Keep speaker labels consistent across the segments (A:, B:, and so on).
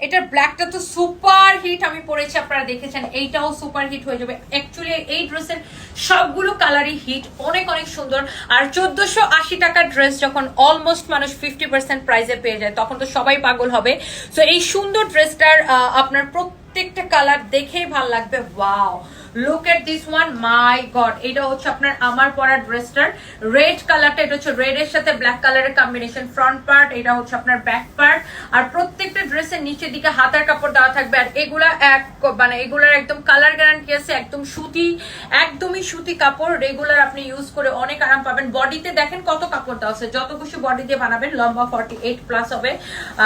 A: এটার ব্ল্যাকটা তো সুপার হিট, আমি পরেছি আপনারা দেখেছেন, এইটাও সুপার হিট হয়ে যাবে। অ্যাকচুয়ালি এই ড্রেসের সবগুলো কালারই হিট, অনেক অনেক সুন্দর। আর 1480 টাকার ড্রেস যখন অলমোস্ট মানুষ 50% প্রাইসে পেয়ে যায় তখন তো সবাই পাগল হবে। সো এই সুন্দর ড্রেসটার আপনার প্রত্যেকটা কালার দেখেই ভালো লাগবে। Wow, look at this one, my god. এটা হচ্ছে আপনার আমার পরা ড্রেসটার রেড কালারটা, এটা হচ্ছে রেড এর সাথে ব্ল্যাক কালারের কম্বিনেশন ফ্রন্ট পার্ট, এটা হচ্ছে আপনার ব্যাক পার্ট। আর প্রত্যেকটা ড্রেসের নিচের দিকে হাতার কাপড় দেওয়া থাকবে। আর এগুলা মানে এগুলার একদম কালার গ্যারান্টি আছে, একদম সুতি, একদমই সুতি কাপড়, রেগুলার আপনি ইউজ করে অনেক আরাম পাবেন। বডিতে দেখেন কত কাপড় দেওয়া আছে, যত খুশি বডি দিয়ে বানাবেন, লম্বা 48 প্লাস হবে।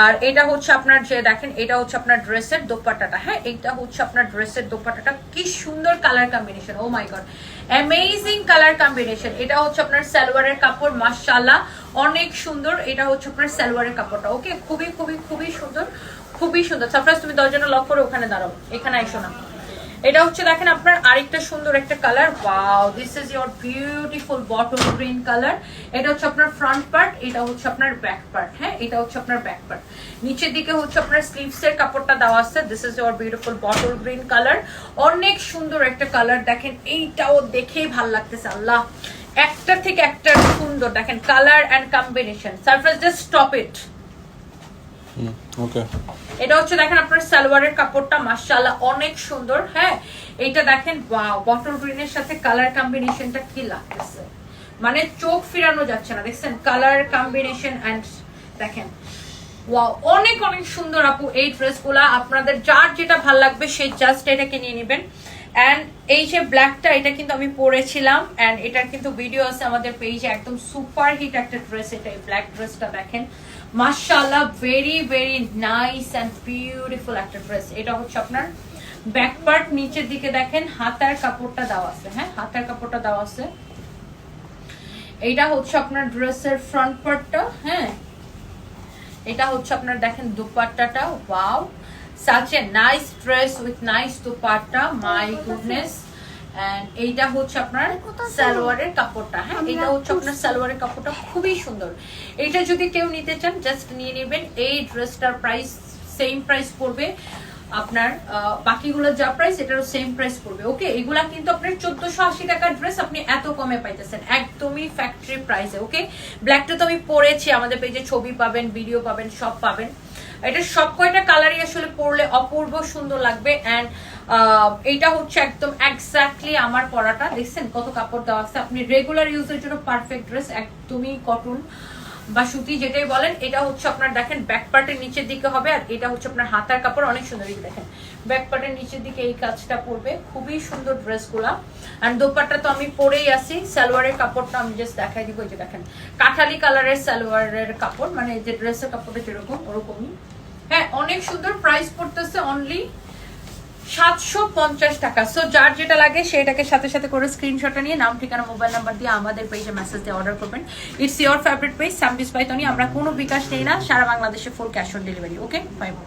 A: আর এটা হচ্ছে আপনার যে দেখেন, এটা হচ্ছে আপনার ড্রেসের দোপাট্টাটা। হ্যাঁ, এটা হচ্ছে আপনার ড্রেসের দোপাট্টাটা, কি সুন্দর কালার কম্বিনেশন, ও মাই গড, অ্যামেজিং কালার কম্বিনেশন। এটা হচ্ছে আপনার সালোয়ারের কাপড়, মাশাআল্লাহ অনেক সুন্দর। এটা হচ্ছে আপনার সালোয়ারের কাপড়টা, ওকে, খুবই খুবই খুবই সুন্দর, খুবই সুন্দর। সারপ্রাইজ, তুমি দরজাটা লক করে ওখানে দাঁড়াও, এখানে আইসো না। এটা হচ্ছে দেখেন আপনার আরেকটা সুন্দর একটা colour, wow, this is your beautiful bottle green colour. এটা হচ্ছে আপনার ফ্রন্ট পার্ট, এটা হচ্ছে আপনার ব্যাক পার্ট। হ্যাঁ, এটা হচ্ছে আপনার ব্যাক পার্ট। নিচের দিকে হচ্ছে আপনার স্লিভস এর কাপড়টা দেওয়া আছে। This is your beautiful bottle green colour, অনেক সুন্দর একটা কালার। দেখেন এইটাও দেখেই ভাল লাগতেছে, আল্লাহ, একটা থেকে একটা সুন্দর। দেখেন colour and combination. Surface, just stop it.
B: Okay,
A: এটা হচ্ছে দেখেন আপনার সালোয়ারের কাপড়টা, মাশাআল্লাহ অনেক সুন্দর। হ্যাঁ, এইটা দেখেন, ওয়াও, বটল গ্রিনের সাথে কালার কম্বিনেশনটা কি লাগতেছে, মানে চোখ ফিরানো যাচ্ছে না। দেখছেন কালার কম্বিনেশন এন্ড দেখেন, ওয়াও, অনেক অনেক সুন্দর আপু। এই ড্রেসগুলা আপনাদের যার যেটা ভাল লাগবে সেই জাস্ট এটাকে নিয়ে নেবেন। এন্ড এই যে ব্ল্যাকটা, এটা কিন্তু আমি পরেছিলাম এন্ড এটার কিন্তু ভিডিও আছে আমাদের পেজে, একদম সুপার হিট একটা ড্রেস এটা। এই ব্ল্যাক ড্রেসটা দেখেন, মাশাআল্লাহ very very nice and beautiful একটা ড্রেস। এটা হচ্ছে আপনার ব্যাক পার্ট, নিচের দিকে দেখেন হাতার কাপড়টা দেওয়া আছে। হ্যাঁ, হাতার কাপড়টা দেওয়া আছে। এইটা হচ্ছে আপনার ড্রেসের ফ্রন্ট পার্টটা। হ্যাঁ, এটা হচ্ছে আপনার দেখেন দুপাট্টাটা, wow, such a nice dress with nice dupatta, my goodness। And এইটা হচ্ছে আপনার সালোয়ারের কাপড়টা। হ্যাঁ, এটা হচ্ছে আপনার সালোয়ারের কাপড়টা, খুবই সুন্দর। এটা যদি কেউ নিতে চান জাস্ট নিয়ে নেবেন। এই ড্রেসটার প্রাইস সেম প্রাইস পড়বে আপনার, বাকিগুলো যা প্রাইস এটারও সেম প্রাইস পড়বে। ওকে, এগুলা কিন্তু আপনার 1480 টাকার ড্রেস আপনি এত কমে পাইতেছেন, একদমই ফ্যাক্টরি প্রাইসে। ওকে, ব্ল্যাকটা তো আমি পরেছি, আমাদের পেজে ছবি পাবেন, ভিডিও পাবেন, সব পাবেন। এটা সব কয়টা কালারই আসলে পরলে অপূর্ব সুন্দর লাগবে। এন্ড এইটা হচ্ছে একদম এক্স্যাক্টলি আমার পরাটা, দেখছেন কত কাপড় দেওয়া আছে, আপনি রেগুলার ইউজের জন্য পারফেক্ট ড্রেস, একদমই কটন বা সুতি যেটাই বলেন। এটা হচ্ছে আপনার দেখেন ব্যাক পার্টের নিচের দিকে হবে, আর এটা হচ্ছে আপনার হাতার কাপড়, অনেক সুন্দর। দেখেন ব্যাক পার্টের নিচের দিকে এই কাজটা পড়বে, খুবই সুন্দর ড্রেসগুলা। আর দোপাট্টা তো আমি পরেই আসি। সালোয়ারের কাপড়টা আমি জাস্ট দেখাই দিব, এই যে দেখেন কাঠালি কালারের সালোয়ারের কাপড়, মানে যে ড্রেসের কাপড়টা যেরকম ওরকমই। হ্যাঁ, অনেক সুন্দর। প্রাইস পড়তেছে অনলি 750 টাকা। সো যার যেটা লাগে সেটাকে সাথে সাথে করে স্ক্রিনশটটা নিয়ে নাম, ঠিকানা, মোবাইল নাম্বার দিয়ে আমাদের পেজে মেসেজ দিয়ে অর্ডার করবেন। ইটস ইওর ফেভারিট পেজ সামবিস বাই তনি। আমরা কোনো বিকাশ নেই না, সারা বাংলাদেশে full cash on delivery. Okay, bye by.